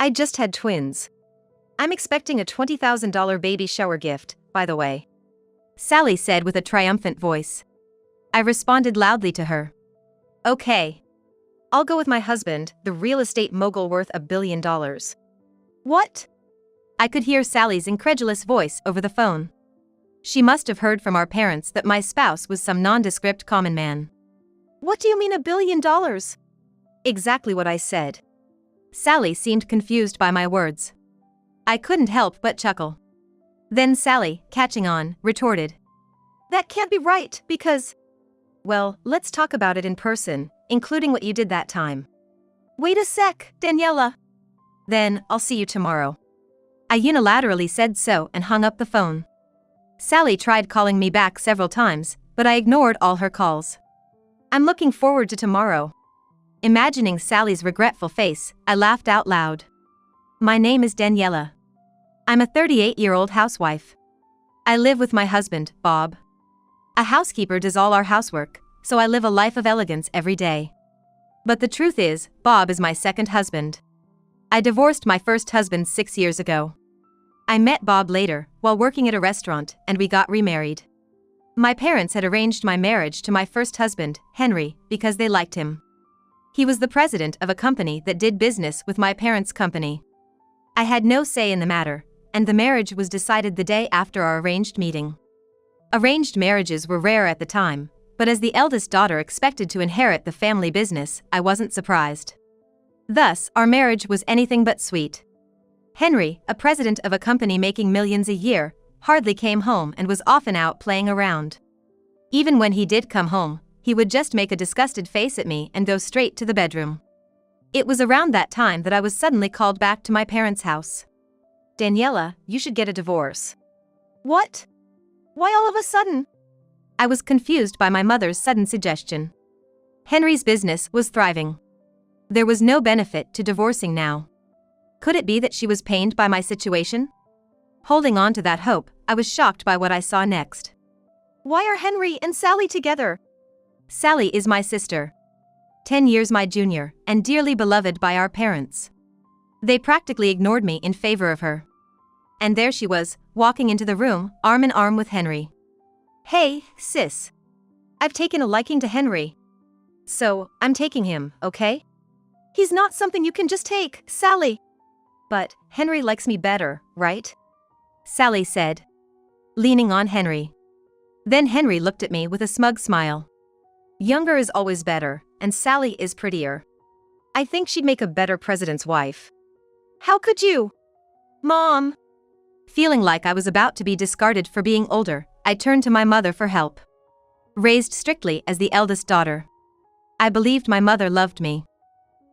I just had twins. I'm expecting a $20,000 baby shower gift, by the way," Sally said with a triumphant voice. I responded loudly to her. "Okay. I'll go with my husband, the real estate mogul worth $1 billion. "What?" I could hear Sally's incredulous voice over the phone. She must have heard from our parents that my spouse was some nondescript common man. "What do you mean $1 billion? "Exactly what I said." Sally seemed confused by my words. I couldn't help but chuckle. Then Sally, catching on, retorted, "That can't be right, because—" "Well, let's talk about it in person, including what you did that time." "Wait a sec, Daniela." "Then, I'll see you tomorrow." I unilaterally said so and hung up the phone. Sally tried calling me back several times, but I ignored all her calls. "I'm looking forward to tomorrow." Imagining Sally's regretful face, I laughed out loud. "My name is Daniela. I'm a 38-year-old housewife. I live with my husband, Bob. A housekeeper does all our housework, so I live a life of elegance every day. But the truth is, Bob is my second husband. I divorced my first husband 6 years ago. I met Bob later, while working at a restaurant, and we got remarried. My parents had arranged my marriage to my first husband, Henry, because they liked him. He was the president of a company that did business with my parents' company. I had no say in the matter, and the marriage was decided the day after our arranged meeting. Arranged marriages were rare at the time, but as the eldest daughter expected to inherit the family business, I wasn't surprised. Thus, our marriage was anything but sweet. Henry, a president of a company making millions a year, hardly came home and was often out playing around. Even when he did come home, he would just make a disgusted face at me and go straight to the bedroom. It was around that time that I was suddenly called back to my parents' house. "Daniela, you should get a divorce." "What? Why all of a sudden?" I was confused by my mother's sudden suggestion. Henry's business was thriving. There was no benefit to divorcing now. Could it be that she was pained by my situation? Holding on to that hope, I was shocked by what I saw next. "Why are Henry and Sally together?" "Sally is my sister. 10 years my junior, and dearly beloved by our parents. They practically ignored me in favor of her. And there she was, walking into the room, arm in arm with Henry. "Hey, sis. I've taken a liking to Henry. So, I'm taking him, okay? He's not something you can just take, Sally." "But, Henry likes me better, right?" Sally said, leaning on Henry. Then Henry looked at me with a smug smile. "Younger is always better, and Sally is prettier. I think she'd make a better president's wife." "How could you? Mom?" Feeling like I was about to be discarded for being older, I turned to my mother for help. Raised strictly as the eldest daughter, I believed my mother loved me.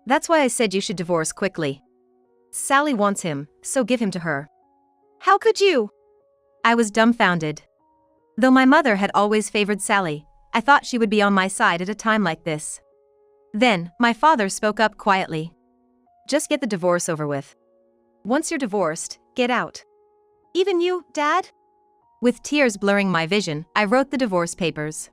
"That's why I said you should divorce quickly. Sally wants him, so give him to her." "How could you?" I was dumbfounded. Though my mother had always favored Sally, I thought she would be on my side at a time like this. Then, my father spoke up quietly. "Just get the divorce over with. Once you're divorced, get out." "Even you, Dad?" With tears blurring my vision, I wrote the divorce papers.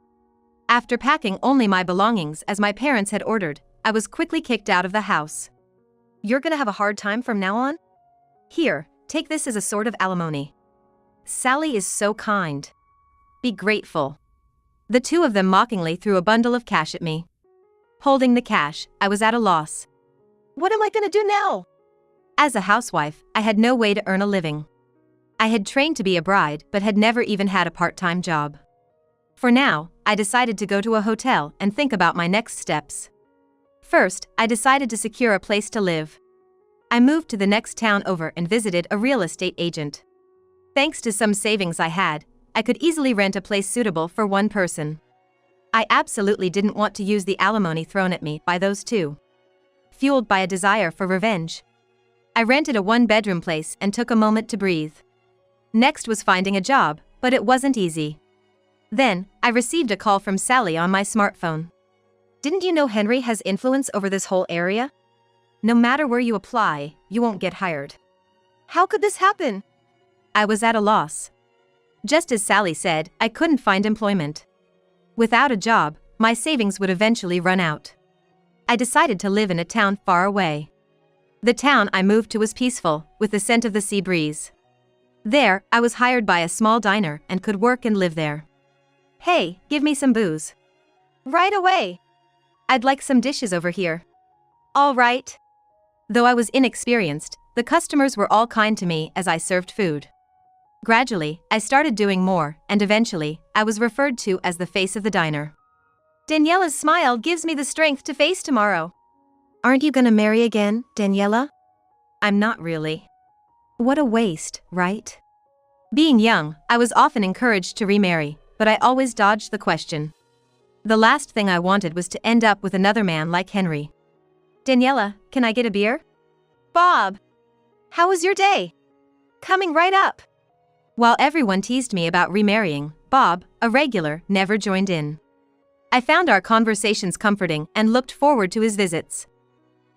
After packing only my belongings as my parents had ordered, I was quickly kicked out of the house. "You're gonna have a hard time from now on? Here, take this as a sort of alimony. Sally is so kind. Be grateful." The two of them mockingly threw a bundle of cash at me. Holding the cash, I was at a loss. What am I gonna do now? As a housewife, I had no way to earn a living. I had trained to be a bride but had never even had a part-time job. For now, I decided to go to a hotel and think about my next steps. First, I decided to secure a place to live. I moved to the next town over and visited a real estate agent. Thanks to some savings I had, I could easily rent a place suitable for one person. I absolutely didn't want to use the alimony thrown at me by those two. Fueled by a desire for revenge, I rented a one-bedroom place and took a moment to breathe. Next was finding a job, but it wasn't easy. Then, I received a call from Sally on my smartphone. "Didn't you know Henry has influence over this whole area? No matter where you apply, you won't get hired." "How could this happen?" I was at a loss. Just as Sally said, I couldn't find employment. Without a job, my savings would eventually run out. I decided to live in a town far away. The town I moved to was peaceful, with the scent of the sea breeze. There, I was hired by a small diner and could work and live there. Hey, give me some booze. Right away. I'd like some dishes over here. All right. Though I was inexperienced, the customers were all kind to me as I served food. Gradually, I started doing more, and eventually, I was referred to as the face of the diner. Daniela's smile gives me the strength to face tomorrow. Aren't you gonna marry again, Daniela? I'm not really. What a waste, right? Being young, I was often encouraged to remarry, but I always dodged the question. The last thing I wanted was to end up with another man like Henry. Daniela, can I get a beer? Bob! How was your day? Coming right up. While everyone teased me about remarrying, Bob, a regular, never joined in. I found our conversations comforting and looked forward to his visits.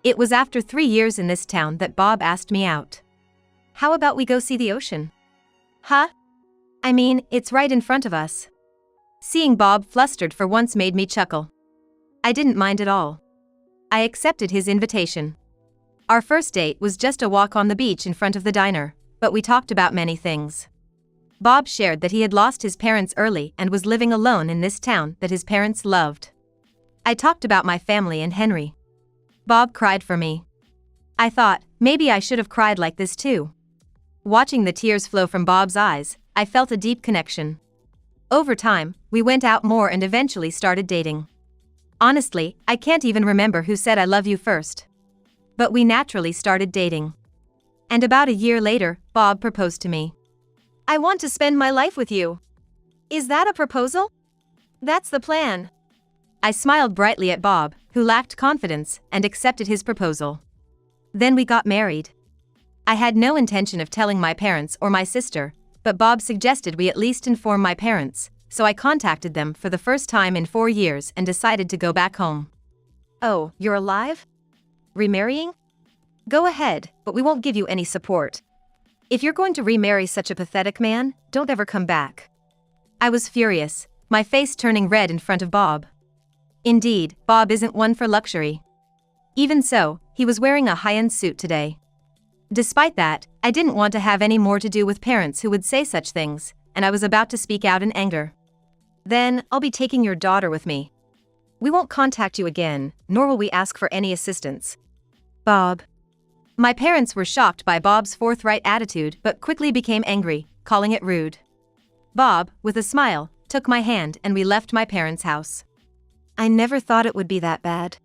It was after 3 years in this town that Bob asked me out. How about we go see the ocean? Huh? I mean, it's right in front of us. Seeing Bob flustered for once made me chuckle. I didn't mind at all. I accepted his invitation. Our first date was just a walk on the beach in front of the diner, but we talked about many things. Bob shared that he had lost his parents early and was living alone in this town that his parents loved. I talked about my family and Henry. Bob cried for me. I thought, maybe I should have cried like this too. Watching the tears flow from Bob's eyes, I felt a deep connection. Over time, we went out more and eventually started dating. Honestly, I can't even remember who said I love you first. But we naturally started dating. And about a year later, Bob proposed to me. I want to spend my life with you. Is that a proposal? That's the plan. I smiled brightly at Bob, who lacked confidence, and accepted his proposal. Then we got married. I had no intention of telling my parents or my sister, but Bob suggested we at least inform my parents, so I contacted them for the first time in 4 years and decided to go back home. Oh, you're alive? Remarrying? Go ahead, but we won't give you any support. If you're going to remarry such a pathetic man, don't ever come back. I was furious, my face turning red in front of Bob. Indeed, Bob isn't one for luxury. Even so, he was wearing a high-end suit today. Despite that, I didn't want to have any more to do with parents who would say such things, and I was about to speak out in anger. Then, I'll be taking your daughter with me. We won't contact you again, nor will we ask for any assistance. Bob. My parents were shocked by Bob's forthright attitude but quickly became angry, calling it rude. Bob, with a smile, took my hand and we left my parents' house. I never thought it would be that bad.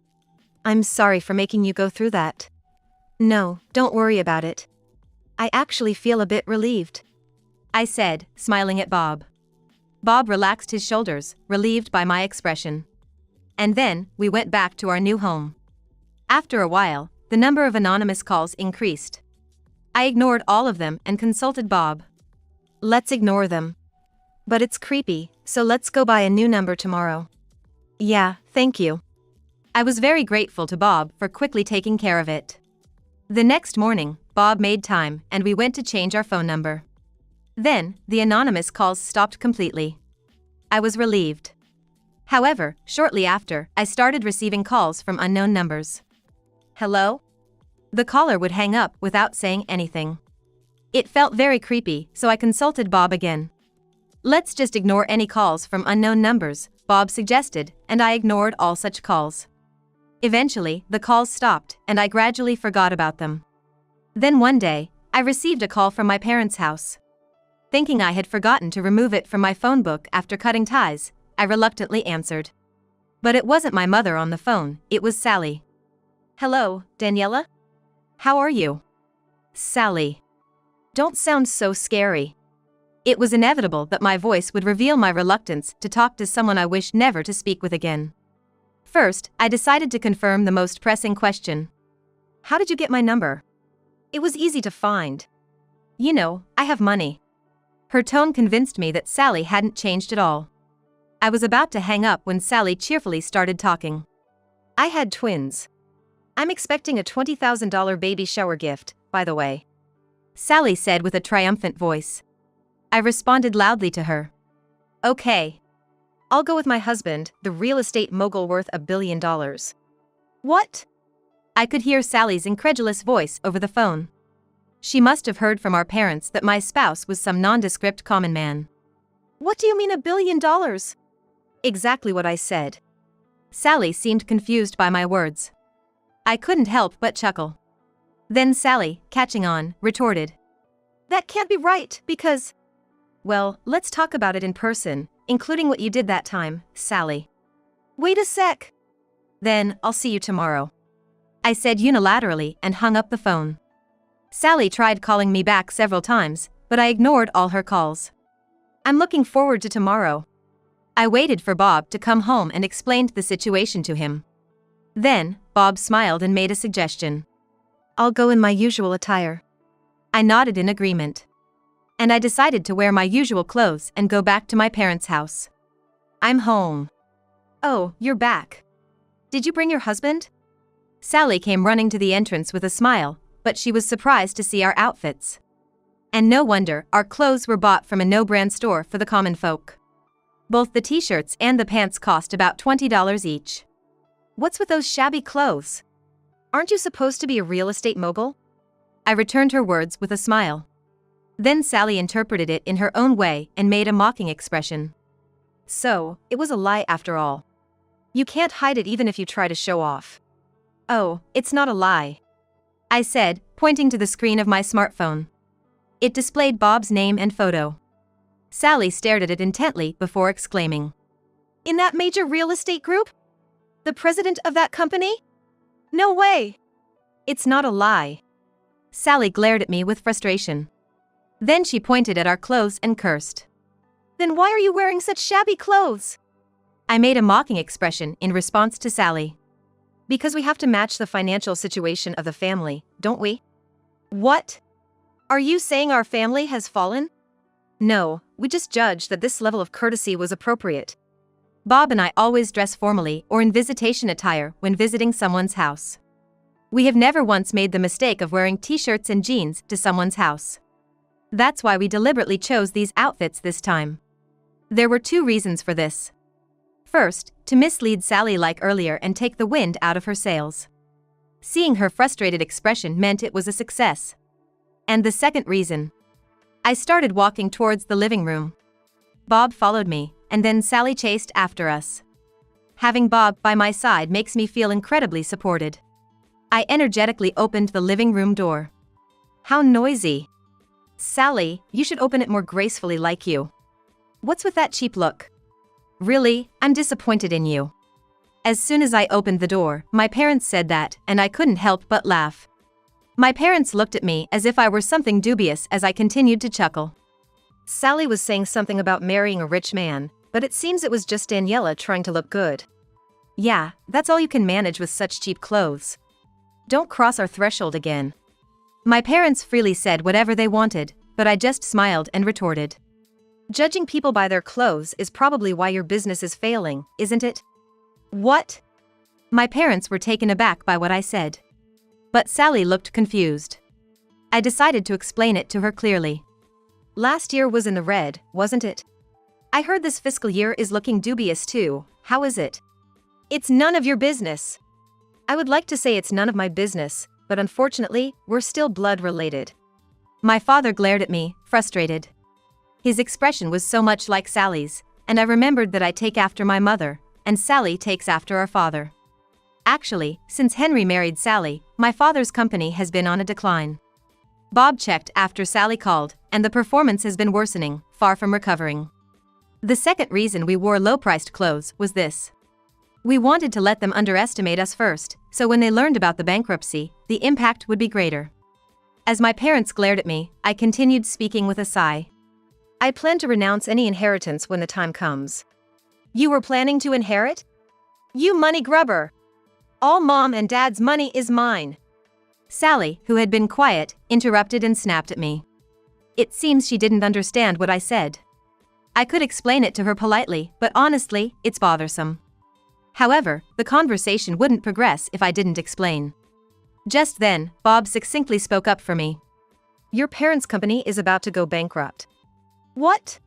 I'm sorry for making you go through that. No, don't worry about it. I actually feel a bit relieved. I said, smiling at Bob. Bob relaxed his shoulders, relieved by my expression. And then, we went back to our new home. After a while, the number of anonymous calls increased. I ignored all of them and consulted Bob. Let's ignore them. But it's creepy, so let's go buy a new number tomorrow. Yeah, thank you. I was very grateful to Bob for quickly taking care of it. The next morning, Bob made time and we went to change our phone number. Then, the anonymous calls stopped completely. I was relieved. However, shortly after, I started receiving calls from unknown numbers. Hello? The caller would hang up without saying anything. It felt very creepy, so I consulted Bob again. Let's just ignore any calls from unknown numbers, Bob suggested, and I ignored all such calls. Eventually, the calls stopped, and I gradually forgot about them. Then one day, I received a call from my parents' house. Thinking I had forgotten to remove it from my phone book after cutting ties, I reluctantly answered. But it wasn't my mother on the phone, it was Sally. Hello, Daniela? How are you? Sally. Don't sound so scary. It was inevitable that my voice would reveal my reluctance to talk to someone I wished never to speak with again. First, I decided to confirm the most pressing question. How did you get my number? It was easy to find. You know, I have money. Her tone convinced me that Sally hadn't changed at all. I was about to hang up when Sally cheerfully started talking. I had twins. I'm expecting a $20,000 baby shower gift, by the way. Sally said with a triumphant voice. I responded loudly to her. Okay. I'll go with my husband, the real estate mogul worth $1 billion. What? I could hear Sally's incredulous voice over the phone. She must have heard from our parents that my spouse was some nondescript common man. What do you mean $1 billion? Exactly what I said. Sally seemed confused by my words. I couldn't help but chuckle. Then Sally, catching on, retorted. That can't be right, because… Well, let's talk about it in person, including what you did that time, Sally. Wait a sec. Then, I'll see you tomorrow. I said unilaterally and hung up the phone. Sally tried calling me back several times, but I ignored all her calls. I'm looking forward to tomorrow. I waited for Bob to come home and explained the situation to him. Then, Bob smiled and made a suggestion. I'll go in my usual attire. I nodded in agreement. And I decided to wear my usual clothes and go back to my parents' house. I'm home. Oh, you're back. Did you bring your husband? Sally came running to the entrance with a smile, but she was surprised to see our outfits. And no wonder, our clothes were bought from a no-brand store for the common folk. Both the t-shirts and the pants cost about $20 each. What's with those shabby clothes? Aren't you supposed to be a real estate mogul? I returned her words with a smile. Then Sally interpreted it in her own way and made a mocking expression. So, it was a lie after all. You can't hide it even if you try to show off. Oh, it's not a lie. I said, pointing to the screen of my smartphone. It displayed Bob's name and photo. Sally stared at it intently before exclaiming. In that major real estate group? The president of that company? No way! It's not a lie. Sally glared at me with frustration. Then she pointed at our clothes and cursed. Then why are you wearing such shabby clothes? I made a mocking expression in response to Sally. Because we have to match the financial situation of the family, don't we? What? Are you saying our family has fallen? No, we just judged that this level of courtesy was appropriate. Bob and I always dress formally or in visitation attire when visiting someone's house. We have never once made the mistake of wearing t-shirts and jeans to someone's house. That's why we deliberately chose these outfits this time. There were 2 reasons for this. First, to mislead Sally like earlier and take the wind out of her sails. Seeing her frustrated expression meant it was a success. And the second reason. I started walking towards the living room. Bob followed me, and then Sally chased after us. Having Bob by my side makes me feel incredibly supported. I energetically opened the living room door. How noisy. Sally, you should open it more gracefully like you. What's with that cheap look? Really, I'm disappointed in you. As soon as I opened the door, my parents said that, and I couldn't help but laugh. My parents looked at me as if I were something dubious as I continued to chuckle. Sally was saying something about marrying a rich man, but it seems it was just Daniela trying to look good. Yeah, that's all you can manage with such cheap clothes. Don't cross our threshold again. My parents freely said whatever they wanted, but I just smiled and retorted. Judging people by their clothes is probably why your business is failing, isn't it? What? My parents were taken aback by what I said. But Sally looked confused. I decided to explain it to her clearly. Last year was in the red, wasn't it? I heard this fiscal year is looking dubious too. How is it? It's none of your business. I would like to say it's none of my business, but unfortunately, we're still blood related. My father glared at me, frustrated. His expression was so much like Sally's, and I remembered that I take after my mother, and Sally takes after our father. Actually, since Henry married Sally, my father's company has been on a decline. Bob checked after Sally called, and the performance has been worsening, far from recovering. The second reason we wore low-priced clothes was this. We wanted to let them underestimate us first, so when they learned about the bankruptcy, the impact would be greater. As my parents glared at me, I continued speaking with a sigh. I plan to renounce any inheritance when the time comes. You were planning to inherit? You money grubber! All Mom and Dad's money is mine. Sally, who had been quiet, interrupted and snapped at me. It seems she didn't understand what I said. I could explain it to her politely, but honestly, it's bothersome. However, the conversation wouldn't progress if I didn't explain. Just then, Bob succinctly spoke up for me. Your parents' company is about to go bankrupt. What?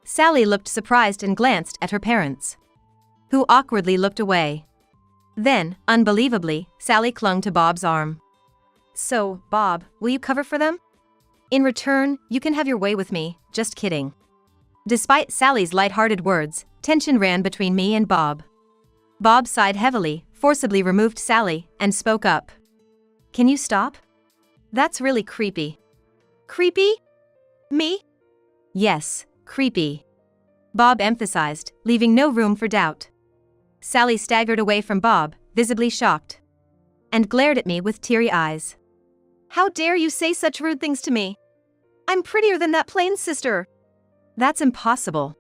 Sally looked surprised and glanced at her parents, who awkwardly looked away. Then, unbelievably, Sally clung to Bob's arm. So, Bob, will you cover for them? In return, you can have your way with me, just kidding. Despite Sally's light-hearted words, tension ran between me and Bob. Bob sighed heavily, forcibly removed Sally, and spoke up. Can you stop? That's really creepy. Creepy? Me? Yes, creepy. Bob emphasized, leaving no room for doubt. Sally staggered away from Bob, visibly shocked, and glared at me with teary eyes. How dare you say such rude things to me? I'm prettier than that plain sister. That's impossible.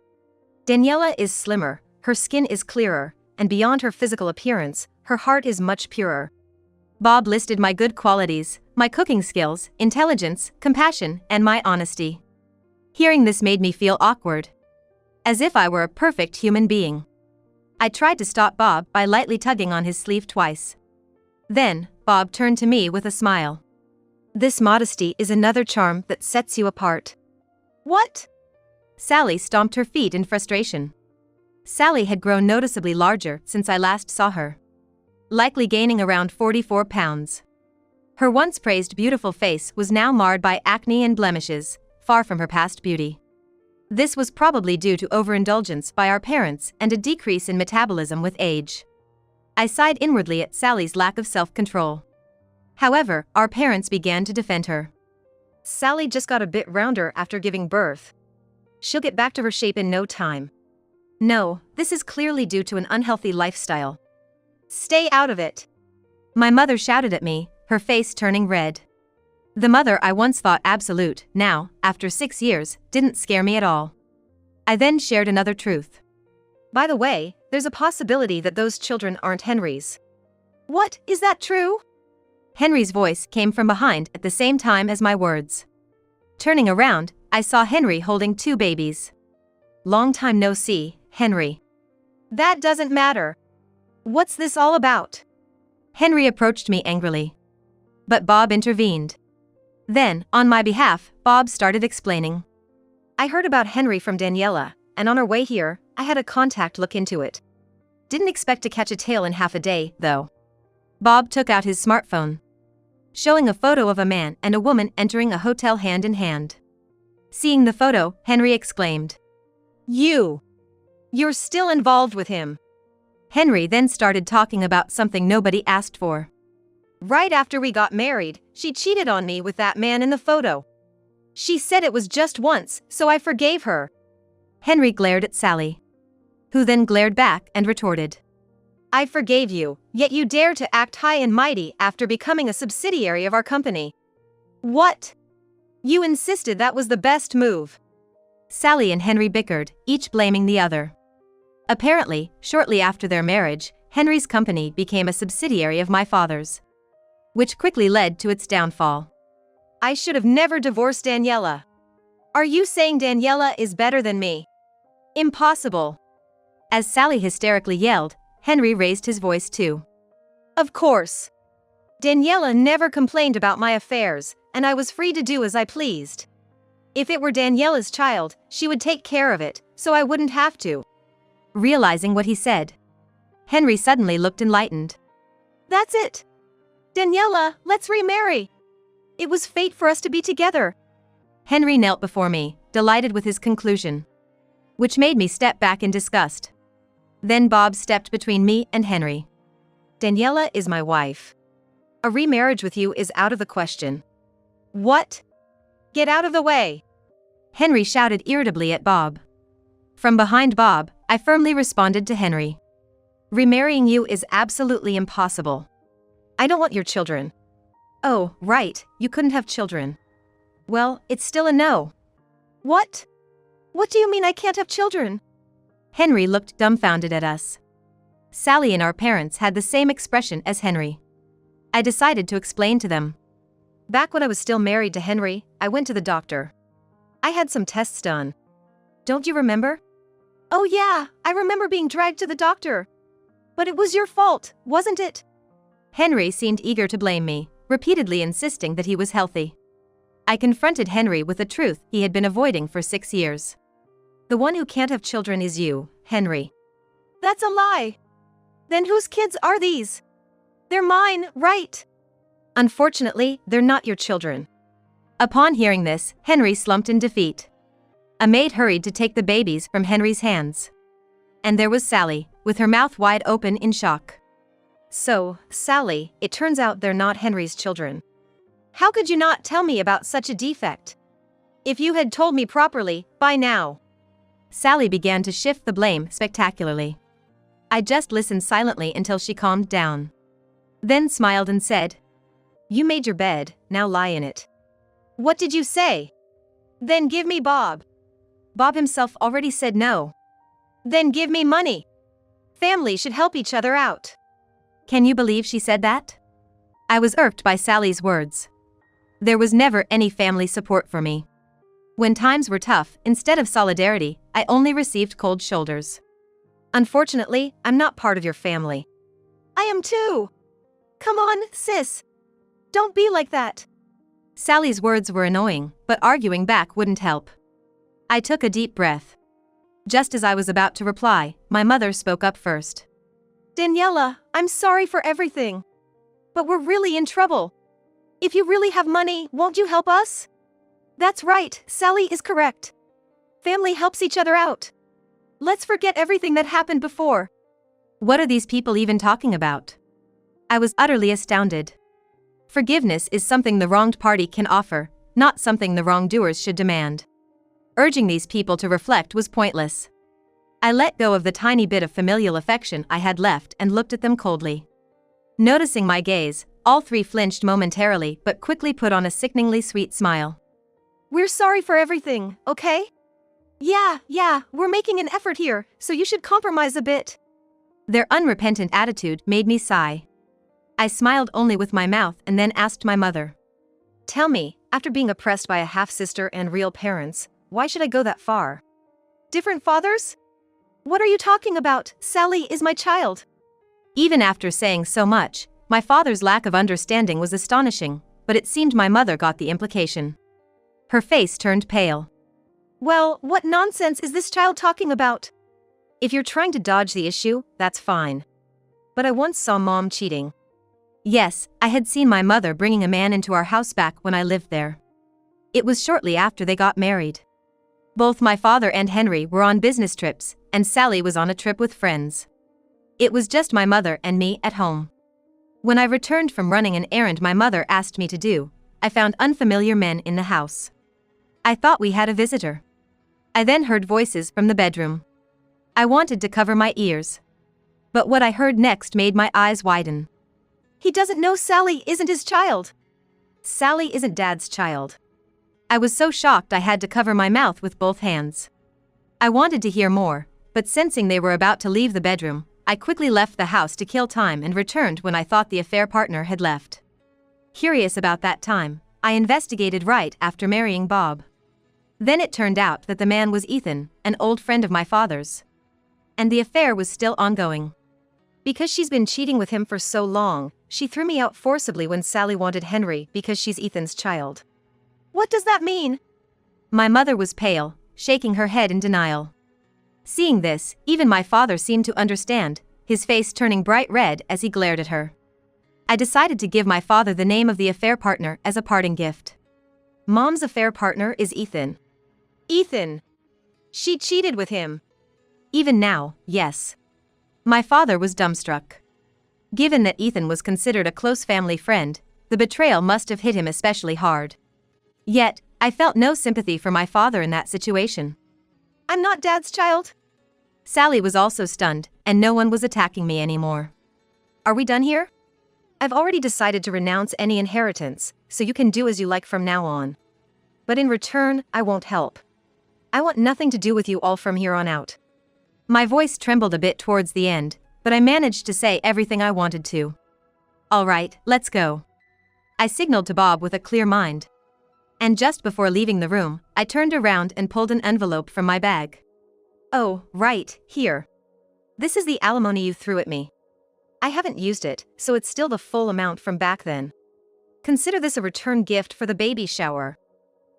Daniela is slimmer, her skin is clearer, and beyond her physical appearance, her heart is much purer. Bob listed my good qualities, my cooking skills, intelligence, compassion, and my honesty. Hearing this made me feel awkward, as if I were a perfect human being. I tried to stop Bob by lightly tugging on his sleeve twice. Then, Bob turned to me with a smile. This modesty is another charm that sets you apart. What? Sally stomped her feet in frustration. Sally had grown noticeably larger since I last saw her, likely gaining around 44 pounds. Her once praised beautiful face was now marred by acne and blemishes, far from her past beauty. This was probably due to overindulgence by our parents and a decrease in metabolism with age. I sighed inwardly at Sally's lack of self-control. However, our parents began to defend her. Sally just got a bit rounder after giving birth. She'll get back to her shape in no time. No, this is clearly due to an unhealthy lifestyle. Stay out of it. My mother shouted at me, her face turning red. The mother I once thought absolute, now, after 6 years, didn't scare me at all. I then shared another truth. By the way, there's a possibility that those children aren't Henry's. What, is that true? Henry's voice came from behind at the same time as my words. Turning around, I saw Henry holding 2 babies. Long time no see, Henry. That doesn't matter. What's this all about? Henry approached me angrily. But Bob intervened. Then, on my behalf, Bob started explaining. I heard about Henry from Daniela, and on our way here, I had a contact look into it. Didn't expect to catch a tail in half a day, though. Bob took out his smartphone, showing a photo of a man and a woman entering a hotel hand in hand. Seeing the photo, Henry exclaimed, You're still involved with him. Henry then started talking about something nobody asked for. Right after we got married, she cheated on me with that man in the photo. She said it was just once, so I forgave her. Henry glared at Sally, who then glared back and retorted. I forgave you, yet you dare to act high and mighty after becoming a subsidiary of our company. What? You insisted that was the best move. Sally and Henry bickered, each blaming the other. Apparently, shortly after their marriage, Henry's company became a subsidiary of my father's, which quickly led to its downfall. I should have never divorced Daniela. Are you saying Daniela is better than me? Impossible. As Sally hysterically yelled, Henry raised his voice too. Of course. Daniela never complained about my affairs, and I was free to do as I pleased. If it were Daniela's child, she would take care of it, so I wouldn't have to. Realizing what he said, Henry suddenly looked enlightened. That's it. Daniela, let's remarry. It was fate for us to be together. Henry knelt before me, delighted with his conclusion, which made me step back in disgust. Then Bob stepped between me and Henry. Daniela is my wife. A remarriage with you is out of the question. What? Get out of the way. Henry shouted irritably at Bob. From behind Bob, I firmly responded to Henry. Remarrying you is absolutely impossible. I don't want your children. Oh, right, you couldn't have children. Well, it's still a no. What? What do you mean I can't have children? Henry looked dumbfounded at us. Sally and our parents had the same expression as Henry. I decided to explain to them. Back when I was still married to Henry, I went to the doctor. I had some tests done. Don't you remember? Oh yeah, I remember being dragged to the doctor. But it was your fault, wasn't it? Henry seemed eager to blame me, repeatedly insisting that he was healthy. I confronted Henry with the truth he had been avoiding for 6 years. The one who can't have children is you, Henry. That's a lie. Then whose kids are these? They're mine, right? Unfortunately, they're not your children. Upon hearing this, Henry slumped in defeat. A maid hurried to take the babies from Henry's hands. And there was Sally, with her mouth wide open in shock. So, Sally, it turns out they're not Henry's children. How could you not tell me about such a defect? If you had told me properly, by now. Sally began to shift the blame spectacularly. I just listened silently until she calmed down. Then smiled and said, "You made your bed, now lie in it." "What did you say?" "Then give me Bob." Bob himself already said no. "Then give me money. Family should help each other out." Can you believe she said that? I was irked by Sally's words. There was never any family support for me. When times were tough, instead of solidarity, I only received cold shoulders. Unfortunately, I'm not part of your family. I am too. Come on, sis. Don't be like that. Sally's words were annoying, but arguing back wouldn't help. I took a deep breath. Just as I was about to reply, my mother spoke up first. "Daniela, I'm sorry for everything. But we're really in trouble. If you really have money, won't you help us?" "That's right, Sally is correct. Family helps each other out. Let's forget everything that happened before." What are these people even talking about? I was utterly astounded. Forgiveness is something the wronged party can offer, not something the wrongdoers should demand. Urging these people to reflect was pointless. I let go of the tiny bit of familial affection I had left and looked at them coldly. Noticing my gaze, all three flinched momentarily but quickly put on a sickeningly sweet smile. "We're sorry for everything, okay? Yeah, we're making an effort here, so you should compromise a bit." Their unrepentant attitude made me sigh. I smiled only with my mouth and then asked my mother. "Tell me, after being oppressed by a half-sister and real parents, why should I go that far? Different fathers? What are you talking about? Sally is my child." Even after saying so much, my father's lack of understanding was astonishing, but it seemed my mother got the implication. Her face turned pale. "Well, what nonsense is this child talking about? If you're trying to dodge the issue, that's fine. But I once saw Mom cheating." Yes, I had seen my mother bringing a man into our house back when I lived there. It was shortly after they got married. Both my father and Henry were on business trips, and Sally was on a trip with friends. It was just my mother and me at home. When I returned from running an errand my mother asked me to do, I found unfamiliar men in the house. I thought we had a visitor. I then heard voices from the bedroom. I wanted to cover my ears. But what I heard next made my eyes widen. "He doesn't know Sally isn't his child." "Sally isn't Dad's child." I was so shocked I had to cover my mouth with both hands. I wanted to hear more, but sensing they were about to leave the bedroom, I quickly left the house to kill time and returned when I thought the affair partner had left. Curious about that time, I investigated right after marrying Bob. Then it turned out that the man was Ethan, an old friend of my father's. And the affair was still ongoing. Because she's been cheating with him for so long, she threw me out forcibly when Sally wanted Henry because she's Ethan's child. What does that mean? My mother was pale, shaking her head in denial. Seeing this, even my father seemed to understand, his face turning bright red as he glared at her. I decided to give my father the name of the affair partner as a parting gift. Mom's affair partner is Ethan. Ethan! She cheated with him. Even now, yes. My father was dumbstruck. Given that Ethan was considered a close family friend, the betrayal must have hit him especially hard. Yet, I felt no sympathy for my father in that situation. "I'm not Dad's child." Sally was also stunned, and no one was attacking me anymore. "Are we done here? I've already decided to renounce any inheritance, so you can do as you like from now on. But in return, I won't help. I want nothing to do with you all from here on out." My voice trembled a bit towards the end, but I managed to say everything I wanted to. "All right, let's go." I signaled to Bob with a clear mind. And just before leaving the room, I turned around and pulled an envelope from my bag. "Oh, right, here. This is the alimony you threw at me. I haven't used it, so it's still the full amount from back then. Consider this a return gift for the baby shower.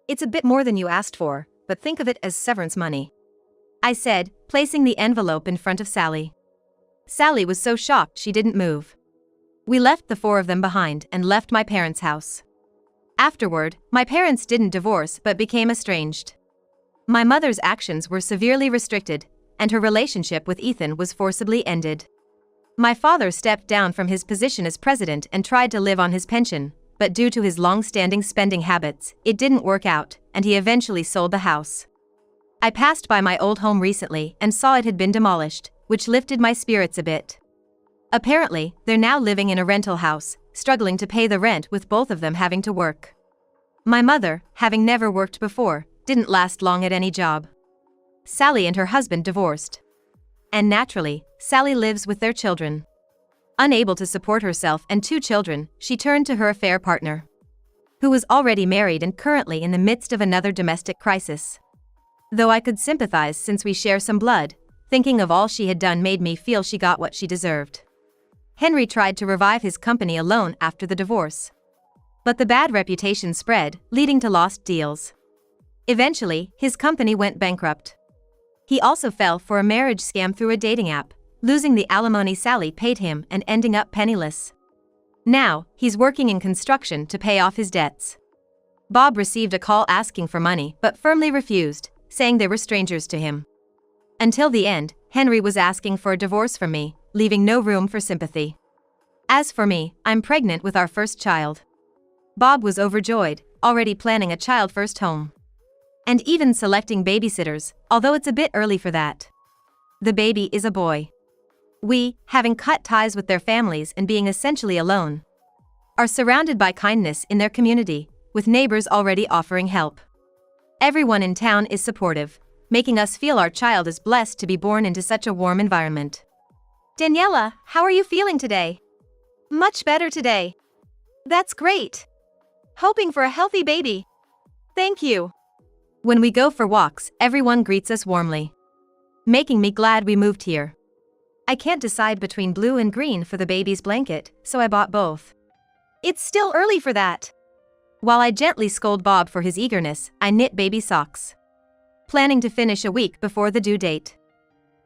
It's a bit more than you asked for, but think of it as severance money," I said, placing the envelope in front of Sally. Sally was so shocked she didn't move. We left the four of them behind and left my parents' house. Afterward, my parents didn't divorce but became estranged. My mother's actions were severely restricted, and her relationship with Ethan was forcibly ended. My father stepped down from his position as president and tried to live on his pension, but due to his long-standing spending habits, it didn't work out, and he eventually sold the house. I passed by my old home recently and saw it had been demolished, which lifted my spirits a bit. Apparently, they're now living in a rental house, struggling to pay the rent with both of them having to work. My mother, having never worked before, didn't last long at any job. Sally and her husband divorced. And naturally, Sally lives with their children. Unable to support herself and 2 children, she turned to her affair partner, who was already married and currently in the midst of another domestic crisis. Though I could sympathize since we share some blood, thinking of all she had done made me feel she got what she deserved. Henry tried to revive his company alone after the divorce. But the bad reputation spread, leading to lost deals. Eventually, his company went bankrupt. He also fell for a marriage scam through a dating app, losing the alimony Sally paid him and ending up penniless. Now, he's working in construction to pay off his debts. Bob received a call asking for money but firmly refused, saying they were strangers to him. Until the end, Henry was asking for a divorce from me, leaving no room for sympathy. As for me, I'm pregnant with our first child. Bob was overjoyed, already planning a child-first home. And even selecting babysitters, although it's a bit early for that. The baby is a boy. We, having cut ties with their families and being essentially alone, are surrounded by kindness in their community, with neighbors already offering help. Everyone in town is supportive, making us feel our child is blessed to be born into such a warm environment. Daniela, how are you feeling today? Much better today. That's great. Hoping for a healthy baby. Thank you. When we go for walks, everyone greets us warmly, making me glad we moved here. I can't decide between blue and green for the baby's blanket, so I bought both. It's still early for that. While I gently scold Bob for his eagerness, I knit baby socks, planning to finish a week before the due date.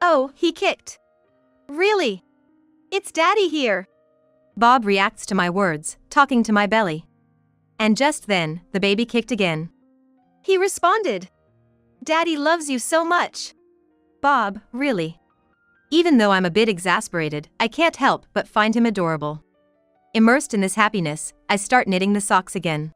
Oh, he kicked. Really? It's Daddy here. Bob reacts to my words, talking to my belly. And just then, the baby kicked again. He responded. Daddy loves you so much. Bob, really? Even though I'm a bit exasperated, I can't help but find him adorable. Immersed in this happiness, I start knitting the socks again.